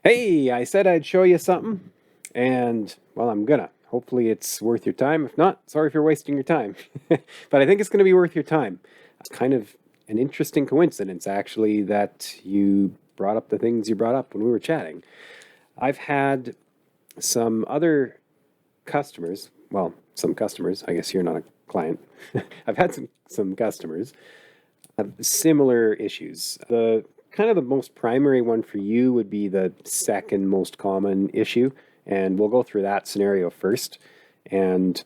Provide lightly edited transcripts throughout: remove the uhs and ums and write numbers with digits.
Hey, I said I'd show you something, and well, I'm gonna. Hopefully, it's worth your time. If not, sorry if you're wasting your time. But I think it's gonna be worth your time. It's kind of an interesting coincidence, actually, that you brought up the things you brought up when we were chatting. I've had some other customers, well, some customers, I guess you're not a client. I've had some customers have similar issues. The kind of the most primary one for you would be the second most common issue, and we'll go through that scenario first and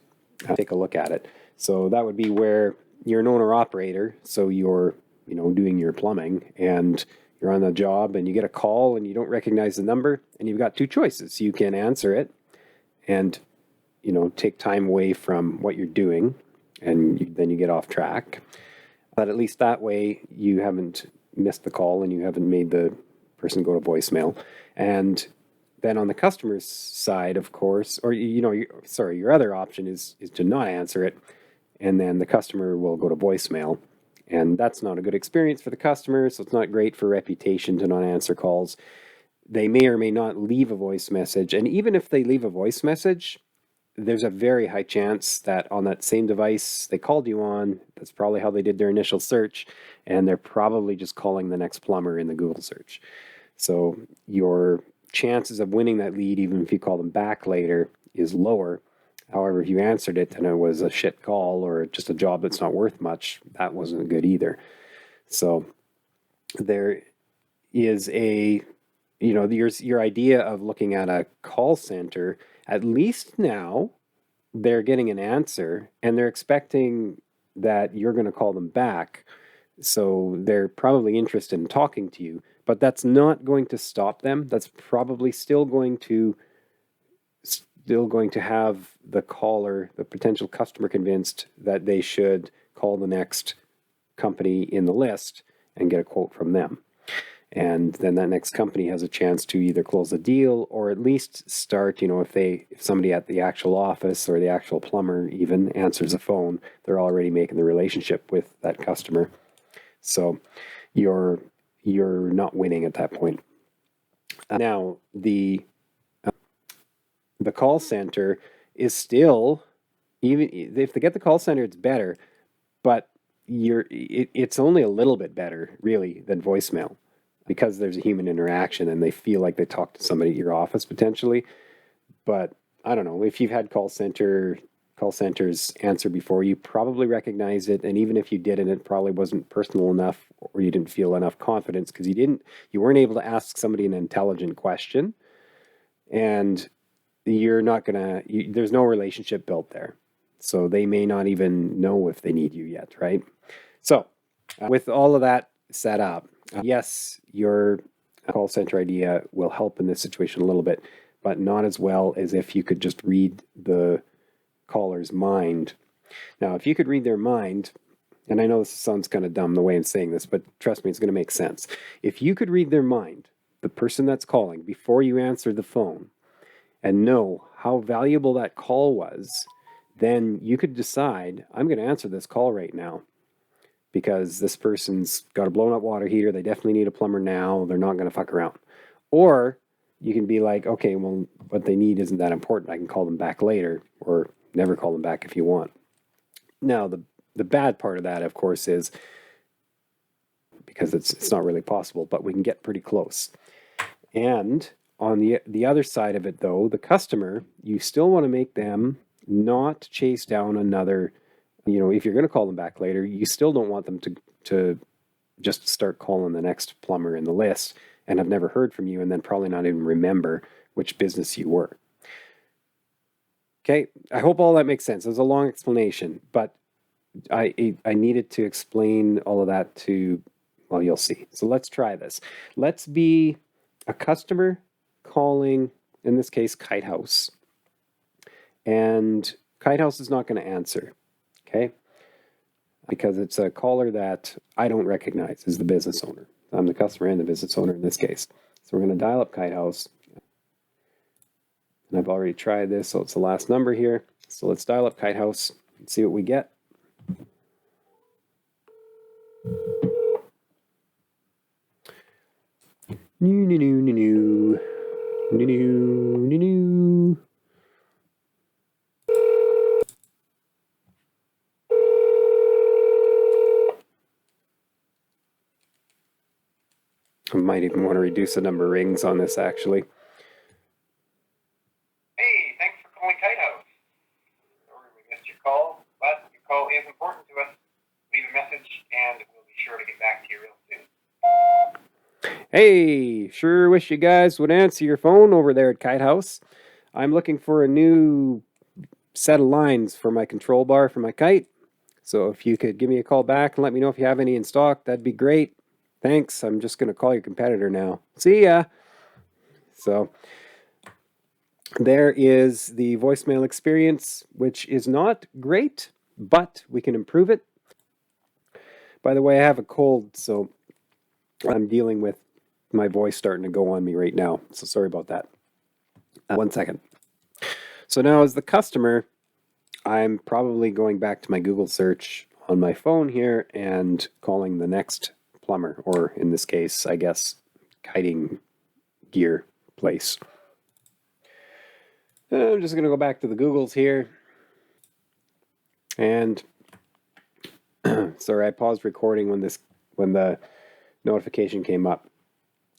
take a look at it. So that would be where you're an owner operator, so you're, doing your plumbing and you're on the job and you get a call and you don't recognize the number and you've got two choices. You can answer it and, take time away from what you're doing and then you get off track. But at least that way you haven't missed the call and you haven't made the person go to voicemail. And then on the customer's side, of course, or your other option is to not answer it, and then the customer will go to voicemail, and that's not a good experience for the customer. So it's not great for reputation to not answer calls. They may or may not leave a voice message, and even if they leave a voice message, there's a very high chance that on that same device they called you on, that's probably how they did their initial search, and they're probably just calling the next plumber in the Google search. So your chances of winning that lead, even if you call them back later, is lower. However, if you answered it and it was a shit call or just a job that's not worth much, that wasn't good either. So there is your idea of looking at a call center, at least now they're getting an answer and they're expecting that you're going to call them back. So they're probably interested in talking to you, but that's not going to stop them. That's probably still going to have the caller, the potential customer, convinced that they should call the next company in the list and get a quote from them. And then that next company has a chance to either close the deal or at least start, if somebody at the actual office or the actual plumber even answers the phone, they're already making the relationship with that customer. So you're not winning at that point. Now the call center is still, even if they get the call center, it's better, but it's only a little bit better really than voicemail, because there's a human interaction and they feel like they talk to somebody at your office potentially. But I don't know, if you've had call centers answer before, you probably recognize it, and even if you didn't, it probably wasn't personal enough or you didn't feel enough confidence because you weren't able to ask somebody an intelligent question, and you're not gonna there's no relationship built there, so they may not even know if they need you yet, right? So with all of that set up, yes, your call center idea will help in this situation a little bit, but not as well as if you could just read the caller's mind. Now, if you could read their mind, and I know this sounds kind of dumb the way I'm saying this, but trust me, it's going to make sense. If you could read their mind, the person that's calling, before you answer the phone, and know how valuable that call was, then you could decide, I'm going to answer this call right now because this person's got a blown up water heater. They definitely need a plumber now. They're not going to fuck around. Or you can be like, okay, well, what they need isn't that important. I can call them back later, or never call them back if you want. Now, the bad part of that, of course, is because it's not really possible, but we can get pretty close. And on the other side of it, though, the customer, you still want to make them not chase down another. If you're going to call them back later, you still don't want them to just start calling the next plumber in the list and have never heard from you, and then probably not even remember which business you were. Okay, I hope all that makes sense. It was a long explanation, but I needed to explain all of that to, well, you'll see. So let's try this. Let's be a customer calling, in this case, Kite House. And Kite House is not going to answer, okay? Because it's a caller that I don't recognize as the business owner. I'm the customer and the business owner in this case. So we're going to dial up Kite House. And I've already tried this, so it's the last number here. So let's dial up Kite House and see what we get. New. New. I might even want to reduce the number of rings on this, actually. Hey, thanks for calling Kite House. Sorry we missed your call, but your call is important to us. Leave a message and we'll be sure to get back to you real soon. Hey, sure wish you guys would answer your phone over there at Kite House. I'm looking for a new set of lines for my control bar for my kite. So if you could give me a call back and let me know if you have any in stock, that'd be great. Thanks. I'm just going to call your competitor now. See ya. So there is the voicemail experience, which is not great, but we can improve it. By the way, I have a cold, so I'm dealing with my voice starting to go on me right now. So sorry about that. 1 second. So now as the customer, I'm probably going back to my Google search on my phone here and calling the next plumber, or in this case, I guess, kiting gear place. I'm just going to go back to the Googles here. And sorry, I paused recording when the notification came up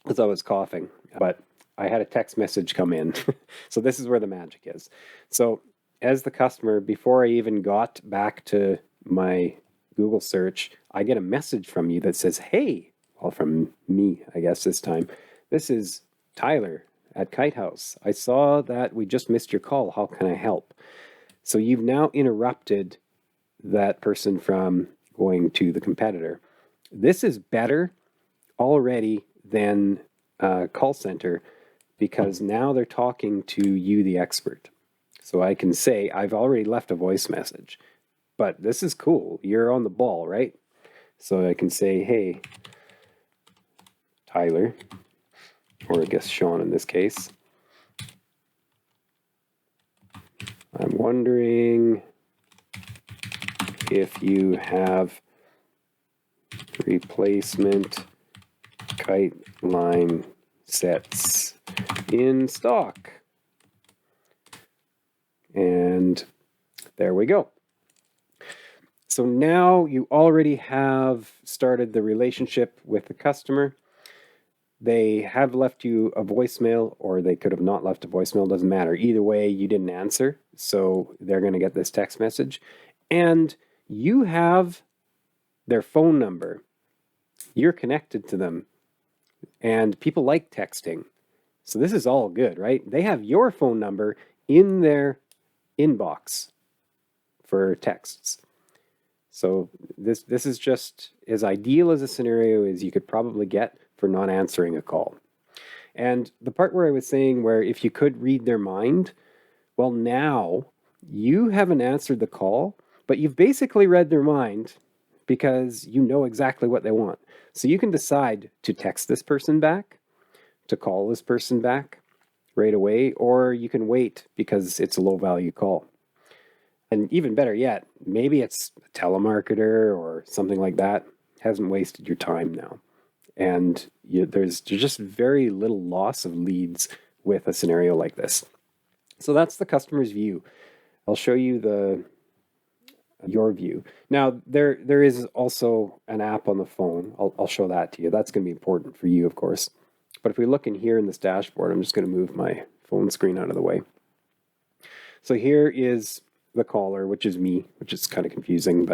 because I was coughing, but I had a text message come in. So this is where the magic is. So as the customer, before I even got back to my Google search, I get a message from you that says, hey, well, from me, I guess this time, this is Tyler at Kite House. I saw that we just missed your call. How can I help? So you've now interrupted that person from going to the competitor. This is better already than a call center because now they're talking to you, the expert. So I can say, I've already left a voice message, but this is cool. You're on the ball, right? So I can say, hey, Tyler, or I guess Sean in this case, I'm wondering if you have replacement kite line sets in stock. And there we go. So now you already have started the relationship with the customer. They have left you a voicemail, or they could have not left a voicemail, doesn't matter. Either way, you didn't answer, so they're going to get this text message. And you have their phone number. You're connected to them. And people like texting. So this is all good, right? They have your phone number in their inbox for texts. So this is just as ideal as a scenario as you could probably get for not answering a call. And the part where I was saying where if you could read their mind, well, now you haven't answered the call, but you've basically read their mind because you know exactly what they want. So you can decide to text this person back, to call this person back right away, or you can wait because it's a low value call. And even better yet, maybe it's a telemarketer or something like that. Hasn't wasted your time now. And there's just very little loss of leads with a scenario like this. So that's the customer's view. I'll show you your view. Now, there is also an app on the phone. I'll show that to you. That's going to be important for you, of course. But if we look in here in this dashboard, I'm just going to move my phone screen out of the way. So here is the caller, which is me, which is kind of confusing,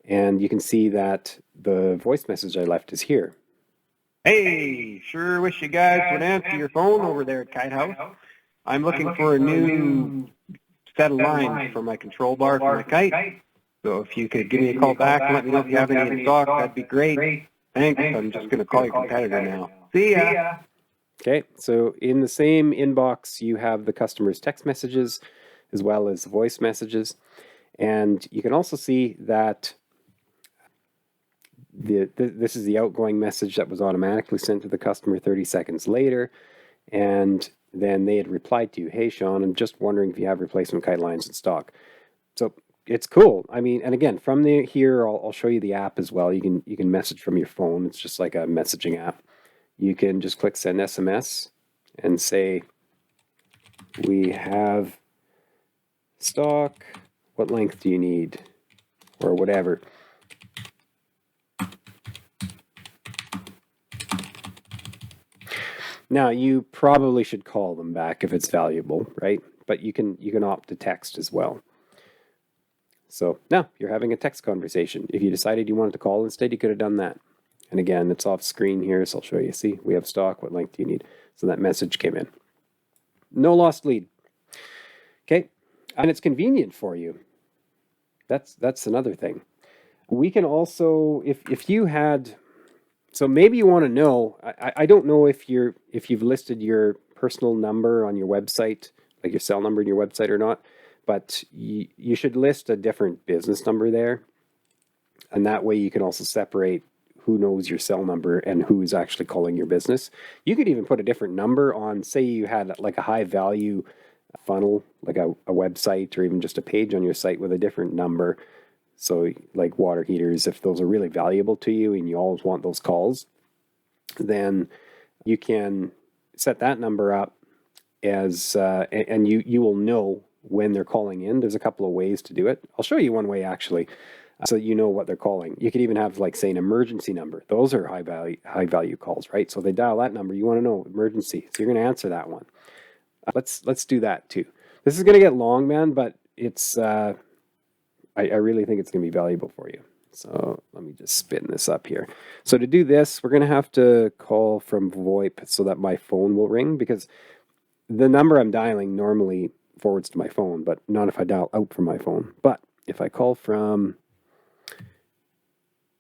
and you can see that the voice message I left is here. Hey, sure wish you guys would answer your phone over there at Kite House. I'm looking for a new set of lines for my control bar for my kite. So if you could give me a call back and let me know if you have any in stock, that'd be great. Thanks. I'm just going to call your competitor now. See ya. Okay, so in the same inbox, you have the customer's text messages as well as voice messages. And you can also see that this is the outgoing message that was automatically sent to the customer 30 seconds later. And then they had replied to you, hey, Sean, I'm just wondering if you have replacement kite lines in stock. So it's cool. I mean, and again, from here, I'll show you the app as well. You can message from your phone. It's just like a messaging app. You can just click send SMS and say, We have stock. What length do you need? Or whatever. Now, you probably should call them back if it's valuable, right? But you can opt to text as well. So now you're having a text conversation. If you decided you wanted to call instead, you could have done that. And again, it's off screen here, so I'll show you. See, we have stock. What length do you need? So that message came in. No lost lead. Okay, and it's convenient for you. That's another thing. We can also, if you had, so maybe you want to know. I don't know if you've listed your personal number on your website, like your cell number in your website or not, but you should list a different business number there, and that way you can also separate who knows your cell number and who is actually calling your business. You could even put a different number on, say you had like a high value funnel, like a website or even just a page on your site with a different number. So like water heaters, if those are really valuable to you and you always want those calls, then you can set that number up as, and you will know when they're calling in. There's a couple of ways to do it. I'll show you one way actually, so you know what they're calling. You could even have like, say, an emergency number. Those are high value calls, right? So they dial that number. You want to know emergency, so you're going to answer that one. Let's do that too. This is going to get long, man, but it's I really think it's going to be valuable for you. So let me just spin this up here. So to do this, we're going to have to call from VoIP so that my phone will ring, because the number I'm dialing normally forwards to my phone, but not if I dial out from my phone. But if I call from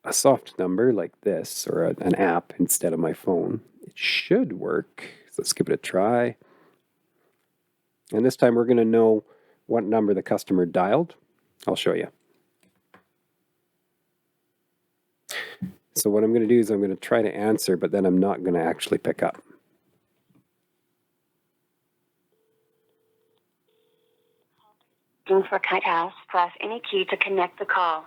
a soft number like this, or an app instead of my phone, it should work. So let's give it a try. And this time we're going to know what number the customer dialed. I'll show you. So what I'm going to do is I'm going to try to answer, but then I'm not going to actually pick up. For Kite House, press any key to connect the call.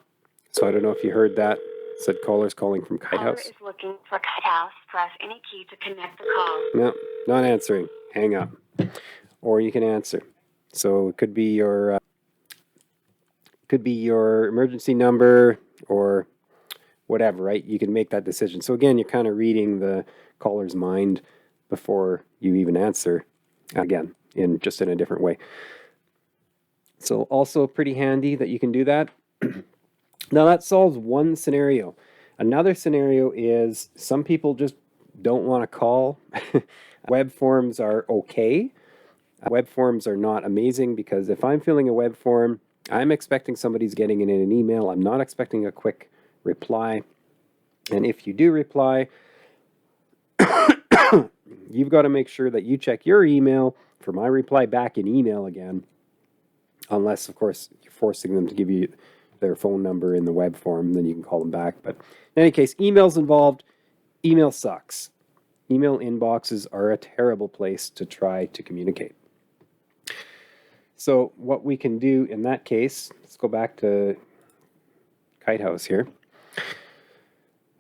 So I don't know if you heard that. It said callers calling from Kite Caller House. is looking for Kite House. Press any key to connect the call. No, not answering. Hang up. Or you can answer. So it could be your emergency number or whatever, right? You can make that decision. So again, you're kind of reading the caller's mind before you even answer. Again, in a different way. So also pretty handy that you can do that. Now that solves one scenario. Another scenario is some people just don't want to call. Web forms are okay. Web forms are not amazing, because if I'm filling a web form, I'm expecting somebody's getting it in an email. I'm not expecting a quick reply. And if you do reply, you've got to make sure that you check your email for my reply back in email again. Unless, of course, you're forcing them to give you their phone number in the web form, then you can call them back. But in any case, email's involved. Email sucks. Email inboxes are a terrible place to try to communicate. So what we can do in that case, let's go back to Kite House here.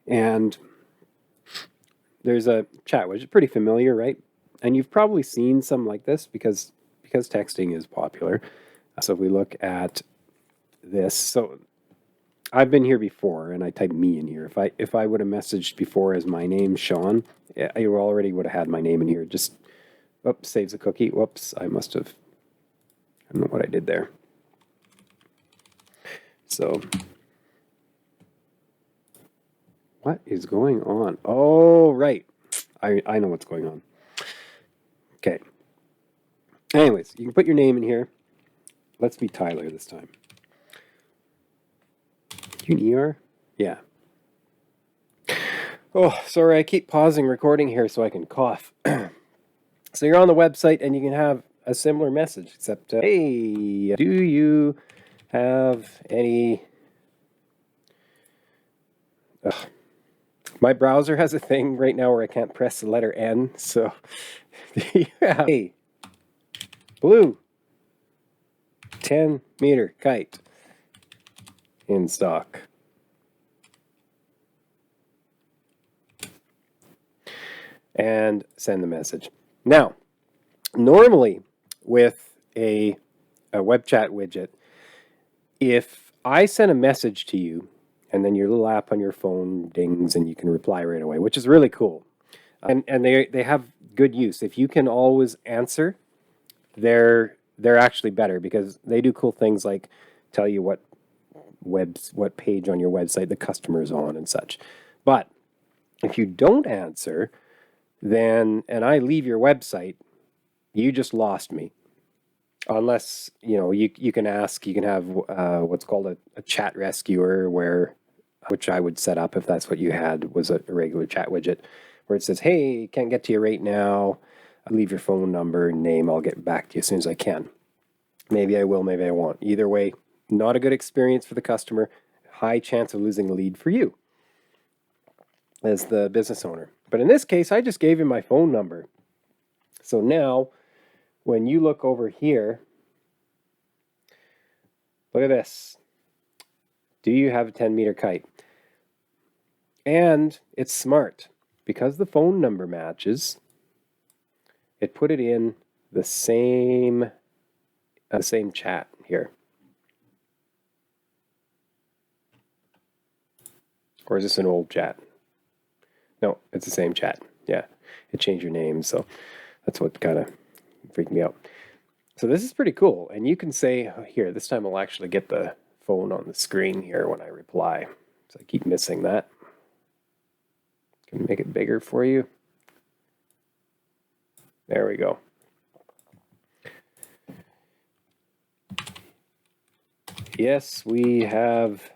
And there's a chat, which is pretty familiar, right? And you've probably seen some like this because texting is popular. So if we look at this, so I've been here before, and I typed me in here. If I would have messaged before as my name, Sean, you already would have had my name in here. Just, oops, saves a cookie. Whoops, I don't know what I did there. So, what is going on? Oh, right. I know what's going on. Okay. Anyways, you can put your name in here. Let's be Tyler this time. You an ER? Yeah. Oh, sorry, I keep pausing recording here so I can cough. So you're on the website and you can have a similar message, except, hey, do you have any... Ugh. My browser has a thing right now where I can't press the letter N, so... Hey, blue 10-meter kite in stock. And send the message. Now, normally, with a web chat widget, if I send a message to you and then your little app on your phone dings and you can reply right away, which is really cool. And they have good use. If you can always answer, they're actually better because they do cool things like tell you what page on your website the customer is on and such. But if you don't answer, then and I leave your website, you just lost me. Unless you can ask, you can have what's called a chat rescuer, which I would set up if that's what you had, was a regular chat widget where it says, hey, can't get to you right now. I'll leave your phone number and name. I'll get back to you as soon as I can. Maybe I will, maybe I won't. Either way, not a good experience for the customer. High chance of losing a lead for you as the business owner. But in this case, I just gave him my phone number. So now, when you look over here, look at this. Do you have a 10-meter kite? And it's smart. Because the phone number matches, it put it in the same chat here. Or is this an old chat? No, it's the same chat. Yeah, it changed your name, so that's what kind of freaked me out. So this is pretty cool. And you can say, here, this time I'll actually get the phone on the screen here when I reply. So I keep missing that. Can make it bigger for you. There we go. Yes, we have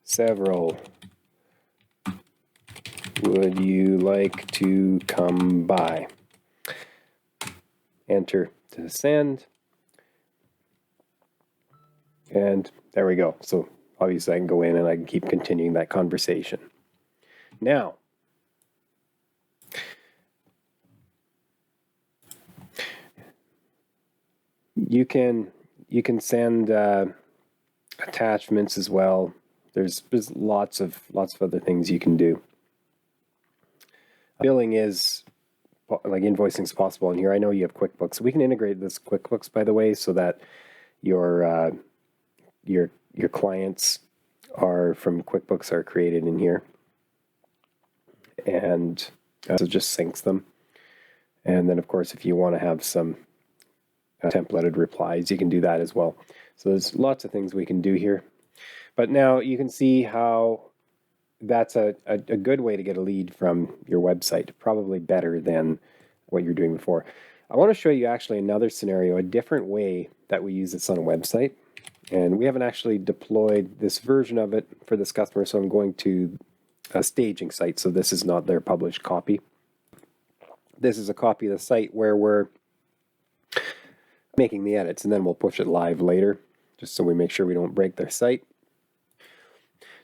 several. Would you like to come by? Enter to send. And there we go. So obviously I can go in and I can keep continuing that conversation. Now, you can send attachments as well. There's lots of other things you can do. Billing is like invoicing is possible in here. I know you have QuickBooks. We can integrate this QuickBooks, by the way, so that your clients are from QuickBooks are created in here, and so it just syncs them. And then, of course, if you want to have some templated replies, you can do that as well. So there's lots of things we can do here. But now you can see how that's a good way to get a lead from your website, probably better than what you're doing before. I want to show you actually another scenario, a different way that we use this on a website. And we haven't actually deployed this version of it for this customer, so I'm going to a staging site. So this is not their published copy. This is a copy of the site where we're making the edits, and then we'll push it live later, just so we make sure we don't break their site.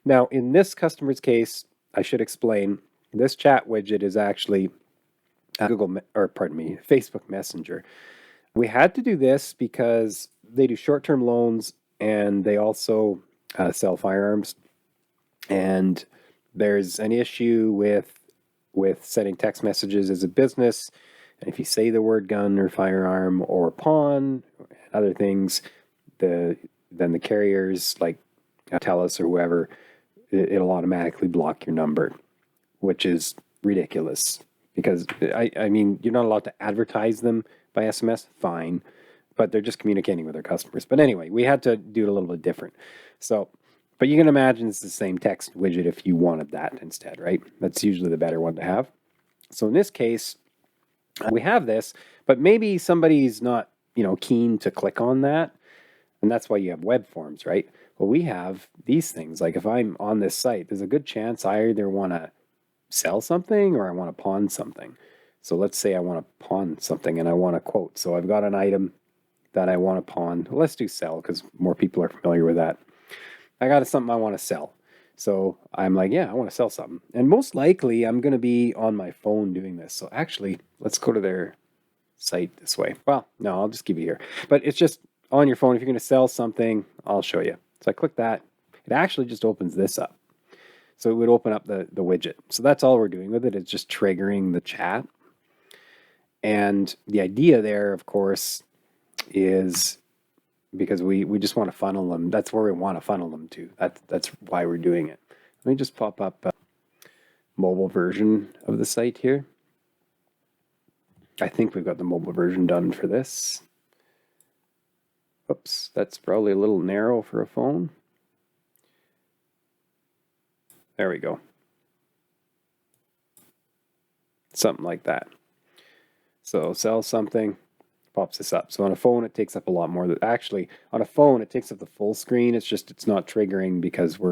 Now, in this customer's case, I should explain, this chat widget is actually Facebook Messenger. We had to do this because they do short-term loans and they also sell firearms. And there's an issue with sending text messages as a business. And if you say the word gun or firearm or pawn, other things, then the carriers like TELUS or whoever, it'll automatically block your number, which is ridiculous. Because, I mean, you're not allowed to advertise them by SMS, fine, but they're just communicating with their customers. But anyway, we had to do it a little bit different. So, but you can imagine it's the same text widget if you wanted that instead, right? That's usually the better one to have. So in this case, we have this, but maybe somebody's not, keen to click on that. And that's why you have web forms, right? Well, we have these things. Like if I'm on this site, there's a good chance I either want to sell something or I want to pawn something. So let's say I want to pawn something and I want a quote. So I've got an item that I want to pawn. Let's do sell because more people are familiar with that. I got something I want to sell. So I'm like, yeah, I want to sell something. And most likely I'm going to be on my phone doing this. So actually, let's go to their site this way. Well, no, I'll just keep it here. But it's just on your phone. If you're going to sell something, I'll show you. So I click that. It actually just opens this up. So it would open up the widget. So that's all we're doing with it. It's just triggering the chat. And the idea there, of course, is because we just want to funnel them. That's where we want to funnel them to. That's why we're doing it. Let me just pop up a mobile version of the site here. I think we've got the mobile version done for this. Oops, that's probably a little narrow for a phone. There we go. Something like that. So sell something, pops this up. So on a phone, it takes up a lot more. Actually, on a phone, it takes up the full screen. It's just, it's not triggering because we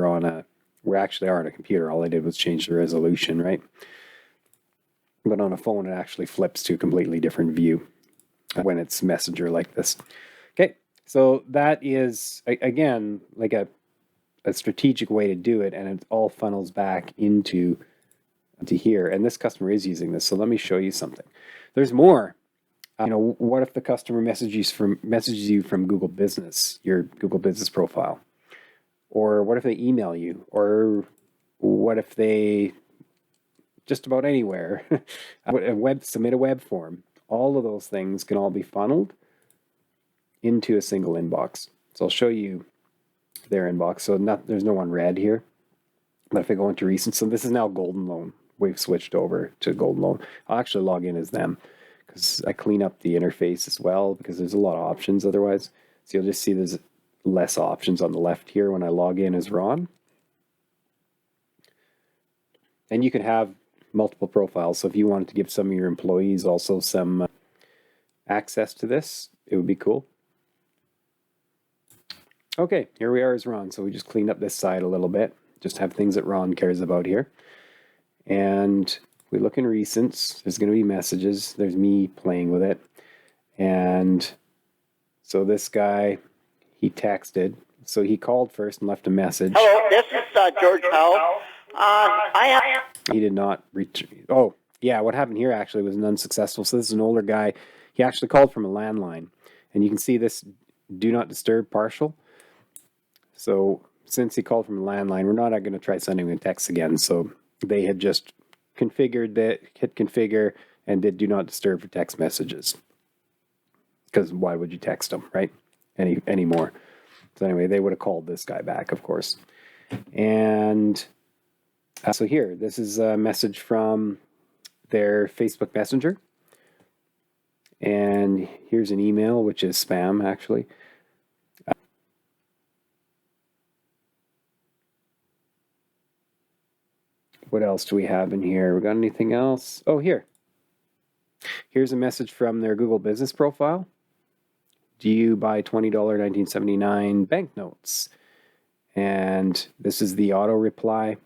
actually are on a computer. All I did was change the resolution, right? But on a phone, it actually flips to a completely different view when it's Messenger like this. Okay, so that is, again, like a strategic way to do it, and it all funnels back into here. And this customer is using this, so let me show you something. There's more. What if the customer messages you from Google Business, your Google Business profile? Or what if they email you? Or what if they just about anywhere submit a web form? All of those things can all be funneled into a single inbox. So I'll show you their inbox. So there's no one red here. But if I go into recent, so this is now Golden Loan. We've switched over to Golden Loan. I'll actually log in as them because I clean up the interface as well because there's a lot of options otherwise. So you'll just see there's less options on the left here when I log in as Ron. And you can have multiple profiles. So if you wanted to give some of your employees also some access to this, it would be cool. Okay, here we are as Ron. So we just cleaned up this side a little bit. Just have things that Ron cares about here. And we look in recents, there's going to be messages. There's me playing with it. And so this guy, he texted. So he called first and left a message. Hello, this is George Howe. He did not return. Oh, yeah, what happened here actually was an unsuccessful. So this is an older guy. He actually called from a landline. And you can see this do not disturb partial. So since he called from a landline, we're not going to try sending him a text again. So they had just configured that, hit configure, and did do not disturb for text messages. Because why would you text them, right? Anymore. So anyway, they would have called this guy back, of course. And so here, this is a message from their Facebook Messenger. And here's an email, which is spam, actually. What else do we have in here? We got anything else? Oh, here. Here's a message from their Google Business profile. Do you buy $20 1979 banknotes? And this is the auto reply.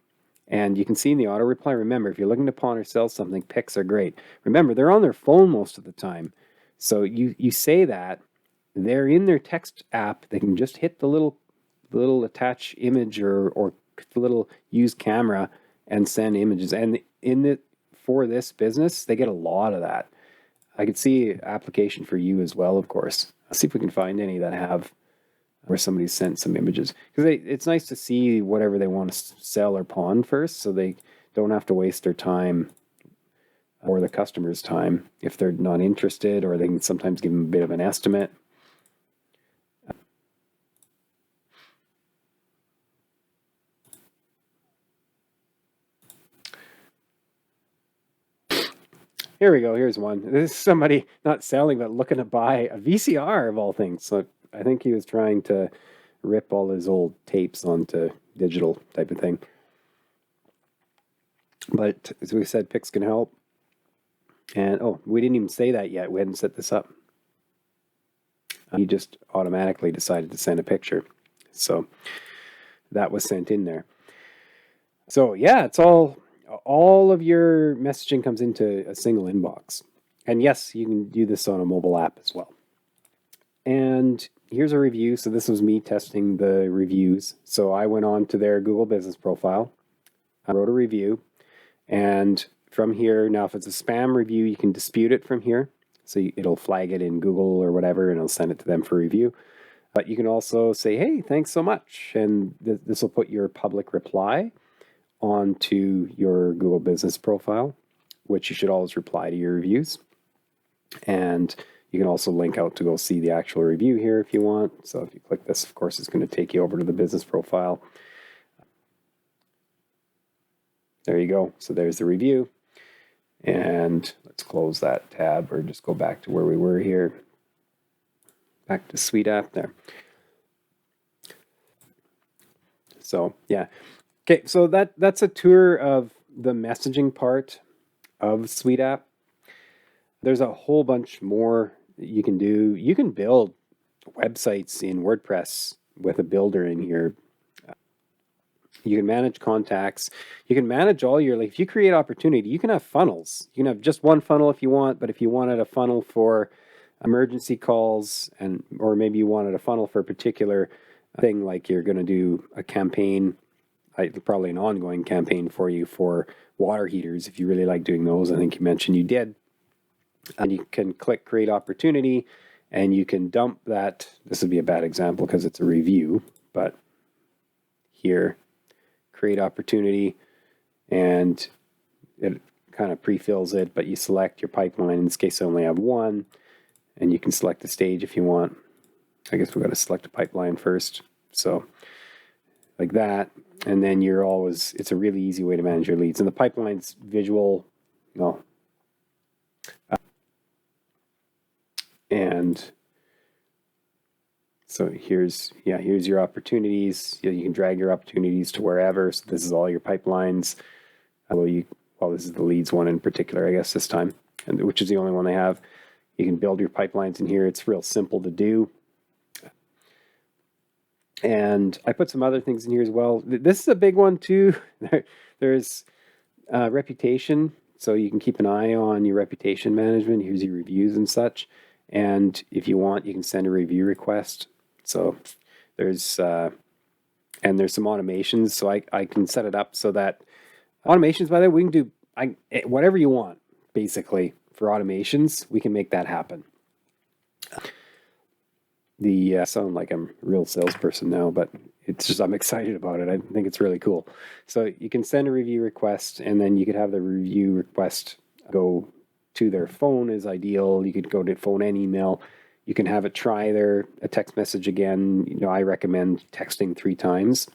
And you can see in the auto reply, remember, if you're looking to pawn or sell something, pics are great. Remember, they're on their phone most of the time. So you say that, they're in their text app. They can just hit the little attach image or the little use camera and send images. And for this business, they get a lot of that. I could see application for you as well, of course. Let's see if we can find any that have where somebody sent some images. Because it's nice to see whatever they want to sell or pawn first, so they don't have to waste their time or the customer's time if they're not interested, or they can sometimes give them a bit of an estimate. Here we go. Here's one. This is somebody not selling, but looking to buy a VCR of all things. So I think he was trying to rip all his old tapes onto digital type of thing. But as we said, pics can help. And oh, we didn't even say that yet. We hadn't set this up. He just automatically decided to send a picture. So that was sent in there. So yeah, it's all of your messaging comes into a single inbox. And yes, you can do this on a mobile app as well. And here's a review. So this was me testing the reviews. So I went on to their Google Business profile. I wrote a review. And from here, now if it's a spam review, you can dispute it from here. So it'll flag it in Google or whatever, and it'll send it to them for review. But you can also say, hey, thanks so much. And this will put your public reply onto your Google Business profile, which you should always reply to your reviews. And you can also link out to go see the actual review here if you want. So if you click this, of course, it's going to take you over to the business profile. There you go. So there's the review. And let's close that tab or just go back to where we were here. Back to Suite App there. So yeah. Okay, so that's a tour of the messaging part of Suite App. There's a whole bunch more that you can do. You can build websites in WordPress with a builder in here. You can manage contacts. You can manage all your, like, if you create opportunity, you can have funnels. You can have just one funnel if you want, but if you wanted a funnel for emergency calls, and or maybe you wanted a funnel for a particular thing, like you're going to do a campaign, probably an ongoing campaign for you for water heaters, if you really like doing those. I think you mentioned you did. And you can click create opportunity, and you can dump that. This would be a bad example because it's a review, but here, create opportunity, and it kind of pre-fills it, but you select your pipeline. In this case, I only have one, and you can select the stage if you want. I guess we've got to select a pipeline first. So like that. And then it's a really easy way to manage your leads. And the pipeline's visual, and so here's your opportunities. You can drag your opportunities to wherever. So this is all your pipelines. This is the leads one in particular, I guess, this time, and which is the only one they have. You can build your pipelines in here. It's real simple to do. And I put some other things in here as well. This is a big one too. There's reputation. So you can keep an eye on your reputation management. Here's your reviews and such. And if you want, you can send a review request. So there's some automations. So I can set it up so that automations, by the way, we can do whatever you want, basically, for automations. We can make that happen. I sound like I'm a real salesperson now, but it's just, I'm excited about it. I think it's really cool. So you can send a review request, and then you could have the review request go to their phone is ideal. You could go to phone and email. You can have it try a text message again. I recommend texting 3 times,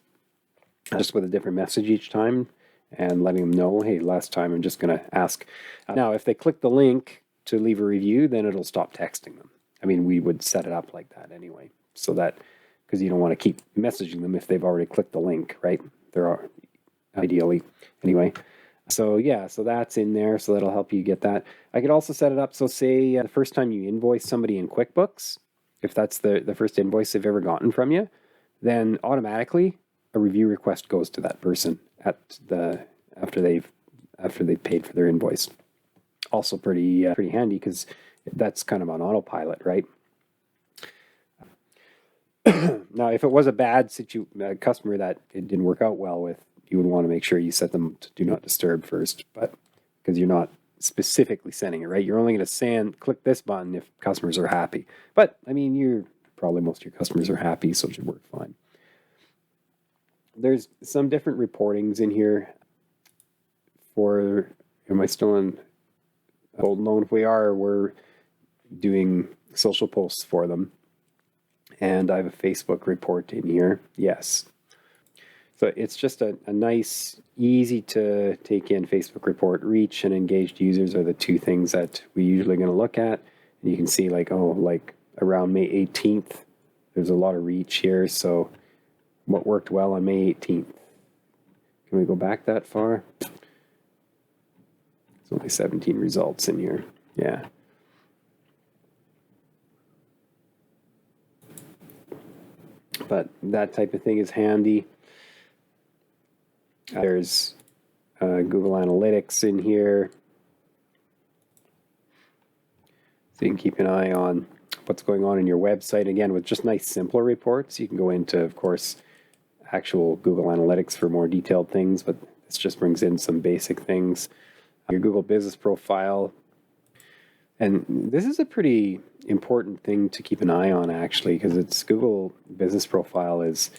just with a different message each time, and letting them know, hey, last time I'm just going to ask. Now, if they click the link to leave a review, then it'll stop texting them. I mean, we would set it up like that anyway, so that, because you don't want to keep messaging them if they've already clicked the link, right? There are, ideally, anyway. So yeah, so that's in there, so that'll help you get that. I could also set it up, so say the first time you invoice somebody in QuickBooks, if that's the first invoice they've ever gotten from you, then automatically a review request goes to that person after they've paid for their invoice. Also pretty handy, because that's kind of on autopilot, right? Now, if it was a bad customer that it didn't work out well with, you would want to make sure you set them to do not disturb first, but because you're not specifically sending it, right? You're only going to click this button if customers are happy. But I mean, most of your customers are happy, so it should work fine. There's some different reportings in here am I still in Golden Loan? If we are, we're doing social posts for them. And I have a Facebook report in here. Yes. So it's just a nice, easy to take in Facebook report. Reach and engaged users are the 2 things that we usually going to look at. And you can see like around May 18th, there's a lot of reach here. So what worked well on May 18th? Can we go back that far? There's only 17 results in here. Yeah. But that type of thing is handy. There's Google Analytics in here. So you can keep an eye on what's going on in your website. Again, with just nice, simpler reports. You can go into, of course, actual Google Analytics for more detailed things, but this just brings in some basic things. Your Google Business Profile. And this is a pretty important thing to keep an eye on, actually, because it's Google Business Profile is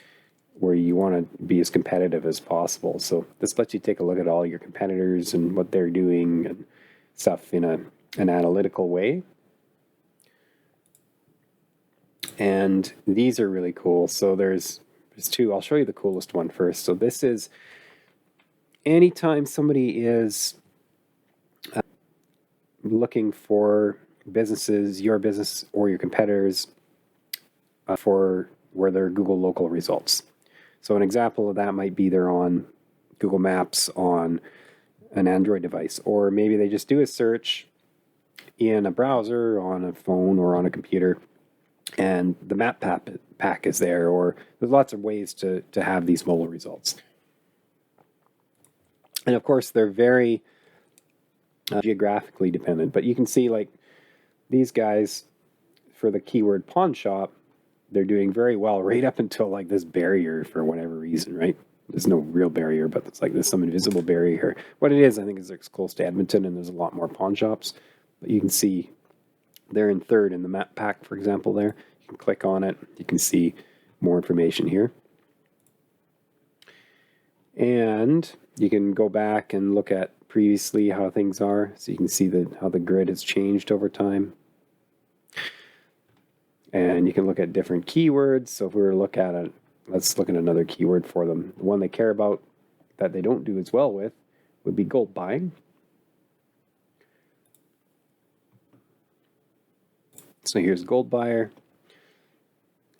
where you want to be as competitive as possible. So this lets you take a look at all your competitors and what they're doing and stuff in an analytical way. And these are really cool. So there's two. I'll show you the coolest one first. So this is anytime somebody is looking for businesses, your business or your competitors, for where their Google local results. So an example of that might be they're on Google Maps on an Android device, or maybe they just do a search in a browser on a phone or on a computer, and the map pack is there, or there's lots of ways to have these mobile results. And of course, they're very geographically dependent, but you can see like these guys for the keyword pawn shop, they're doing very well right up until like this barrier for whatever reason, right? There's no real barrier, but it's like there's some invisible barrier here. What it is, I think, is it's close to Edmonton and there's a lot more pawn shops. But you can see they're in third in the map pack, for example, there. You can click on it. You can see more information here. And you can go back and look at previously how things are. So you can see how the grid has changed over time. And you can look at different keywords. So if we were to look at it, let's look at another keyword for them. The one they care about that they don't do as well with would be gold buying. So here's gold buyer.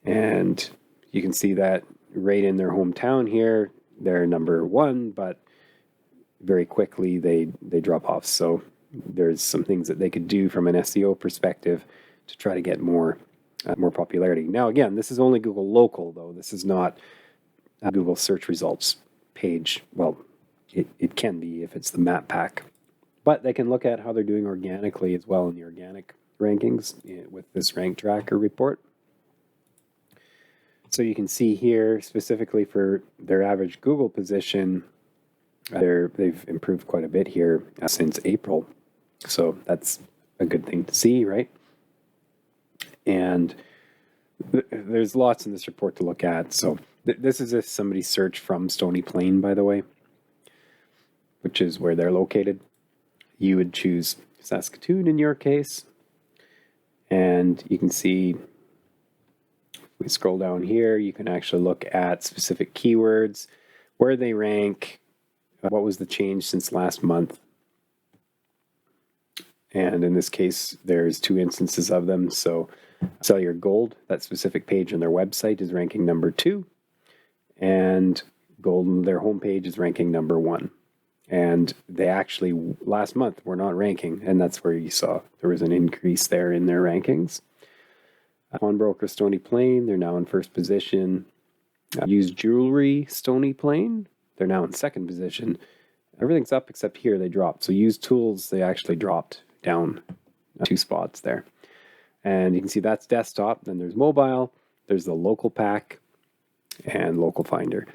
And you can see that right in their hometown here, they're number one, but very quickly they drop off. So there's some things that they could do from an SEO perspective to try to get more popularity. Now, again, this is only Google Local, though. This is not a Google search results page. Well, it can be if it's the map pack. But they can look at how they're doing organically as well in the organic rankings with this rank tracker report. So you can see here, specifically for their average Google position, they've improved quite a bit here since April. So that's a good thing to see, right? And there's lots in this report to look at. So this is if somebody searched from Stony Plain, by the way, which is where they're located. You would choose Saskatoon in your case. And you can see, if we scroll down here, you can actually look at specific keywords, where they rank, what was the change since last month. And in this case, there's 2 instances of them. So Sell Your Gold, that specific page on their website, is ranking number 2. And Gold, their homepage, is ranking number 1. And they actually, last month, were not ranking. And that's where you saw there was an increase there in their rankings. Pawnbroker Stony Plain, they're now in first position. Used Jewelry Stony Plain, they're now in second position. Everything's up except here, they dropped. So Used Tools, they actually dropped down 2 spots there. And you can see that's desktop. Then there's mobile. There's the local pack and local finder.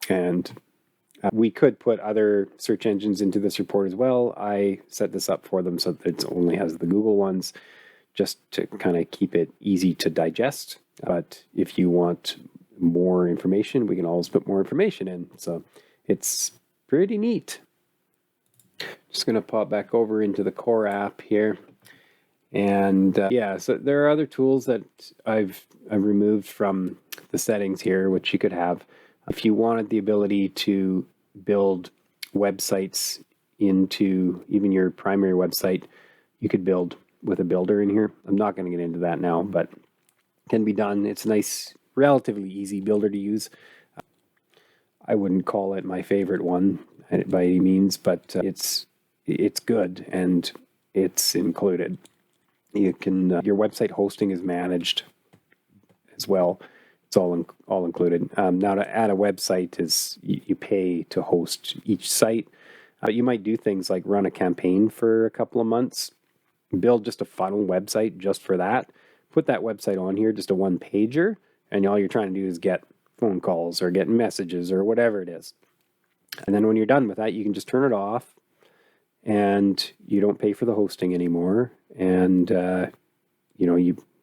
And we could put other search engines into this report as well. I set this up for them so that it only has the Google ones, just to kind of keep it easy to digest. But if you want more information, we can always put more information in. So it's pretty neat. Just going to pop back over into the core app here. And yeah, so there are other tools that I've removed from the settings here, which you could have. If you wanted the ability to build websites into even your primary website, you could build with a builder in here. I'm not going to get into that now, but it can be done. It's a nice, relatively easy builder to use. I wouldn't call it my favorite one by any means, but it's good and it's included. You can your website hosting is managed as well. It's all included. Now to add a website is you pay to host each site. You might do things like run a campaign for a couple of months, build just a funnel website just for that, put that website on here, just a 1-pager, and all you're trying to do is get phone calls or get messages or whatever it is. And then when you're done with that, you can just turn it off and you don't pay for the hosting anymore. And,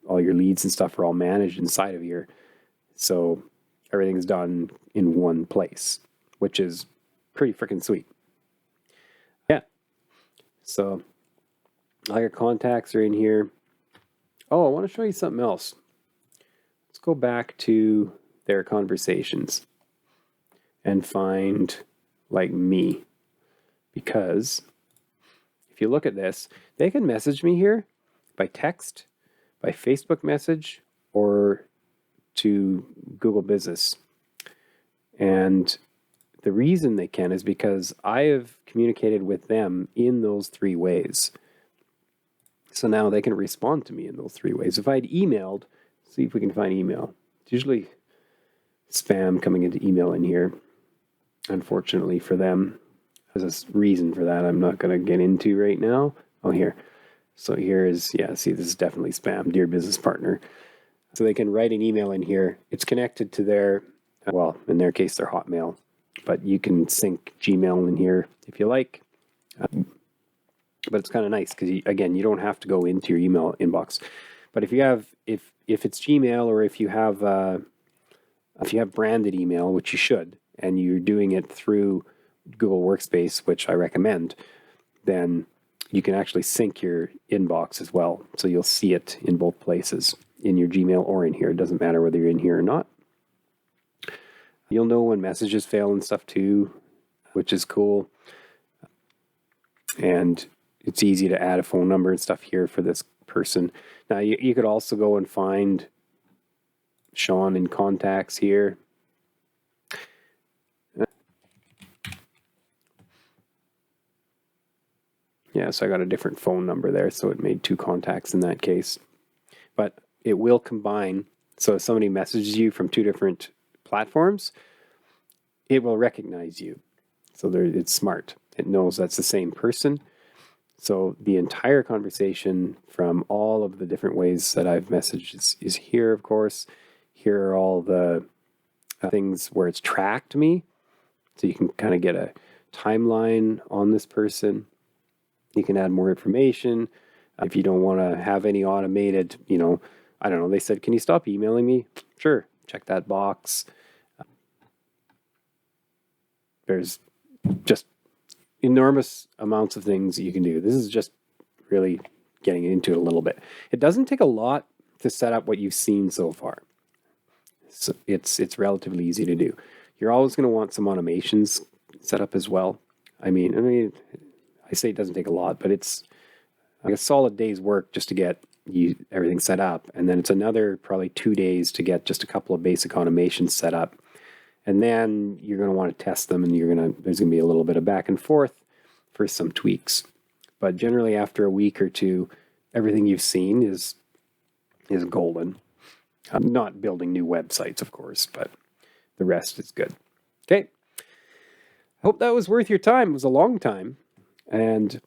all your leads and stuff are all managed inside of here. So everything's done in one place, which is pretty freaking sweet. Yeah. So all your contacts are in here. Oh, I want to show you something else. Let's go back to their conversations and find like me. Because if you look at this, they can message me here by text, by Facebook message, or to Google Business. And the reason they can is because I have communicated with them in those three ways. So now they can respond to me in those three ways. If I'd emailed, see if we can find email. It's usually spam coming into email in here, unfortunately for them. There's a reason for that I'm not going to get into right now. Oh, here. So here is, yeah, see, this is definitely spam, dear business partner. So they can write an email in here. It's connected to their, well, in their case, their Hotmail, but you can sync Gmail in here if you like. But it's kind of nice because, again, you don't have to go into your email inbox. But if you have, if it's Gmail, or if you have branded email, which you should, and you're doing it through Google Workspace, which I recommend, then you can actually sync your inbox as well. So you'll see it in both places, in your Gmail or in here. It doesn't matter whether you're in here or not. You'll know when messages fail and stuff too, which is cool. And it's easy to add a phone number and stuff here for this person. Now, you could also go and find Sean in contacts here. Yeah, so I got a different phone number there, so it made two contacts in that case. But it will combine, so if somebody messages you from two different platforms, it will recognize you. So it's smart. It knows that's the same person. So the entire conversation from all of the different ways that I've messaged is here, of course. Here are all the things where it's tracked me. So you can kind of get a timeline on this person. You can add more information. If you don't want to have any automated, I don't know, they said, can you stop emailing me? Sure, check that box. There's just enormous amounts of things you can do. This is just really getting into it a little bit. It doesn't take a lot to set up what you've seen so far. So it's relatively easy to do. You're always going to want some automations set up as well. I mean, I say it doesn't take a lot, but it's like a solid day's work just to get everything set up. And then it's another probably 2 days to get just a couple of basic automations set up. And then you're going to want to test them, and there's going to be a little bit of back and forth for some tweaks. But generally after a week or two, everything you've seen is golden. I'm not building new websites, of course, but the rest is good. Okay. I hope that was worth your time. It was a long time. And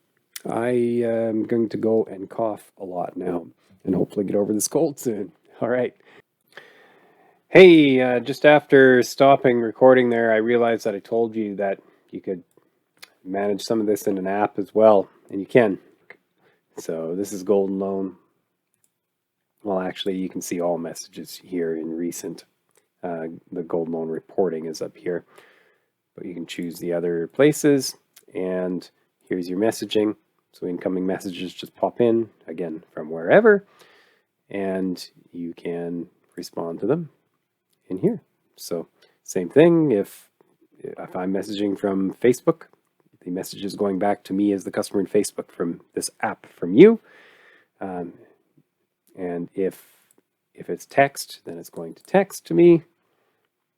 I am going to go and cough a lot now and hopefully get over this cold soon. All right. Hey, just after stopping recording there, I realized that I told you that you could manage some of this in an app as well, and you can. So this is Golden Loan. Well, actually, you can see all messages here in recent. The Golden Loan reporting is up here, but you can choose the other places, and here's your messaging. So incoming messages just pop in, again, from wherever, and you can respond to them in here. So same thing, if I'm messaging from Facebook, the message is going back to me as the customer in Facebook from this app from you. And if it's text, then it's going to text to me.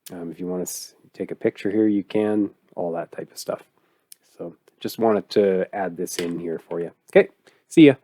If you want to take a picture here, you can, all that type of stuff. So just wanted to add this in here for you. Okay, see ya.